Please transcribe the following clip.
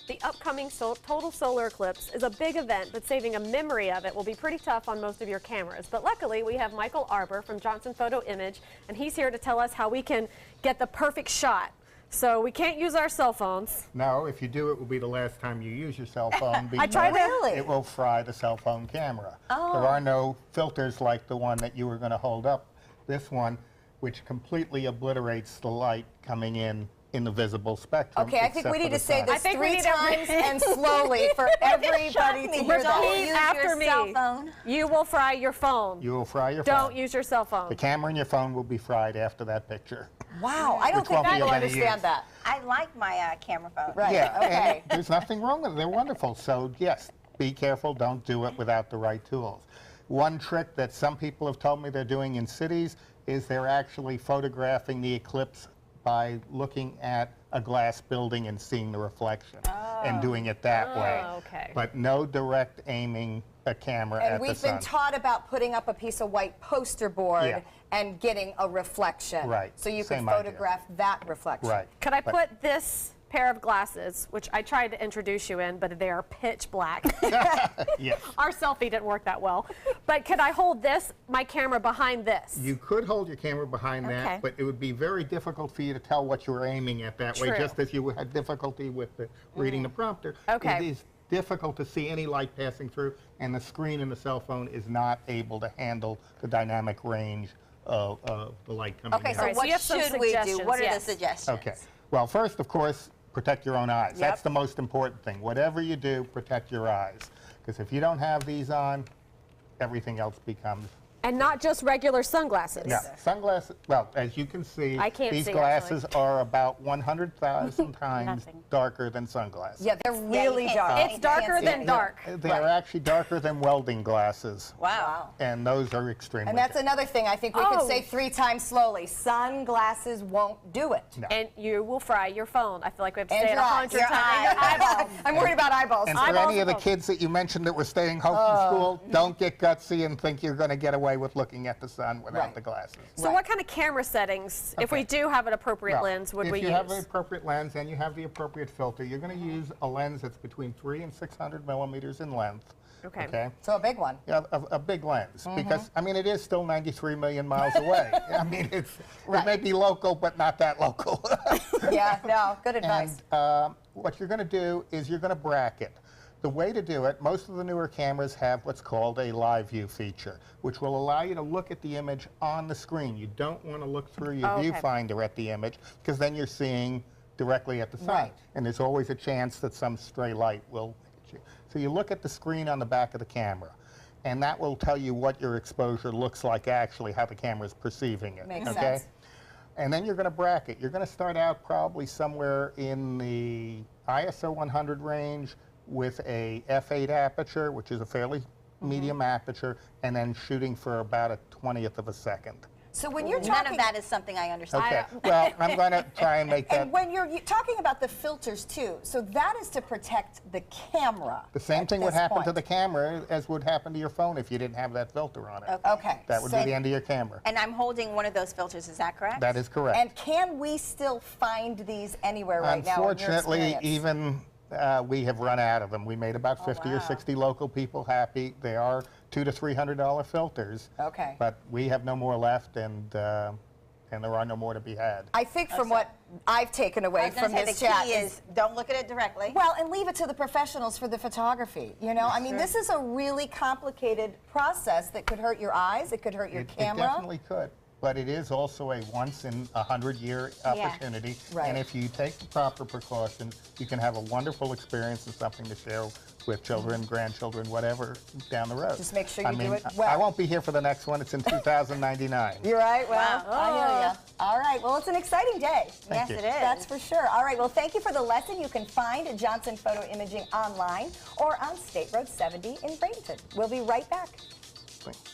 The upcoming total solar eclipse is a big event, but saving a memory of it will be pretty tough on most of your cameras. But luckily, we have Michael Arbor from Johnson Photo Image, and he's here to tell us how we can get the perfect shot. So we can't use our cell phones. No, if you do, it will be the last time you use your cell phone I tried because to. it will fry the cell phone camera. Oh. There are no filters like the one that you were going to hold up. This one, which completely obliterates the light coming in the visible spectrum. Okay, I think we need to say I this think we 3 need to times and slowly for everybody to hear that. Repeat after me. Cell phone. You will fry your phone. You will fry your phone. Don't use your cell phone. The camera in your phone will be fried after that picture. Wow, I don't Which think won't be people of any understand use. that. I like my camera phone. Right, Yeah, okay. and there's nothing wrong with it. They're wonderful. So yes, be careful. Don't do it without the right tools. One trick that some people have told me they're doing in cities is they're actually photographing the eclipse by looking at a glass building and seeing the reflection and doing it that way. Okay. But no direct aiming a camera at And the we've sun. been taught about putting up a piece of white poster board Yeah. and getting a reflection. Right, So you can same idea. photograph that reflection. Right. Could I But- put this pair of glasses, which I tried to introduce you in, but they are pitch black. Yes. Our selfie didn't work that well. But could I hold my camera behind this? You could hold your camera behind Okay. that, but it would be very difficult for you to tell what you were aiming at that way, True. just as you had difficulty with reading the prompter. Okay. It is difficult to see any light passing through, and the screen in the cell phone is not able to handle the dynamic range of the light coming Okay, in. so Right, so what you have some should we do? suggestions, What are yes. the suggestions? Okay. Well, first, of course, protect your own eyes. Yep. That's the most important thing. Whatever you do, protect your eyes. Because if you don't have these on, everything else becomes... And not just regular sunglasses. Yeah, sunglasses, well, as you can see, I can't these see, glasses are about 100,000 times Nothing. darker than sunglasses. Yeah, they're really can't dark. see It's darker than dark. They're actually darker than welding glasses, Wow. and those are extremely And that's dark. another thing I think we Oh. could say 3 times slowly. Sunglasses won't do it. No. And you will fry your phone. I feel like we have to And say it your eyes. 100 Your times. And your eyeballs. I'm worried about eyeballs. And for Eyeballs any of the above. kids that you mentioned that were staying home from school, don't get gutsy and think you're going to get away with looking at the sun without Right. the glasses. So what kind of camera settings, if we do have an appropriate Well, lens, would we If you use? have the appropriate lens and you have the appropriate filter, you're going to use a lens that's between 300 and 600 millimeters in length. Okay. Okay. So a big one. Yeah, a big lens, because, I mean, it is still 93 million miles away. I mean, it may be local, but not that local. Yeah, no, good advice. And what you're going to do is you're going to bracket. The way to do it, most of the newer cameras have what's called a live view feature, which will allow you to look at the image on the screen. You don't want to look through your Okay. viewfinder at the image, because then you're seeing directly at the sun. Right. And there's always a chance that some stray light will hit you. So you look at the screen on the back of the camera, and that will tell you what your exposure looks like actually, how the camera is perceiving it. Makes okay? sense. And then you're going to bracket. You're going to start out probably somewhere in the ISO 100 range with a f8 aperture, which is a fairly medium aperture, and then shooting for about a 20th of a second. So when you're None talking of that is something I understand. Okay. Well, I'm going to try and make that. and when you're talking about the filters too, so that is to protect the camera. The same at thing would this happen to point. the camera as would happen to your phone if you didn't have that filter on it. Okay. That would so- be the end of your camera. And I'm holding one of those filters, is that correct? That is correct. And can we still find these anywhere right now? in your Unfortunately, experience? even we have run out of them. We made about 50 or wow. 60 local people happy. They are $200 to $300 filters. Okay. But we have no more left, and there are no more to be had. I think from what I've taken I away was gonna from say this the chat key is don't look at it directly. well, and leave it to the professionals for the photography. You know, I mean, this is a really complicated process that could hurt your eyes. It could hurt your It camera. definitely could. But it is also a once-in-a-100-year opportunity. Right. And if you take the proper precautions, you can have a wonderful experience and something to share with children, grandchildren, whatever, down the road. Just make sure I you do mean, it well. I won't be here for the next one. It's in 2099. You're right. Well, Wow. I hear you. All right. Well, it's an exciting day. Yes, you. it is. That's for sure. All right. Well, thank you for the lesson. You can find Johnson Photo Imaging online or on State Road 70 in Bradenton. We'll be right back. Thanks.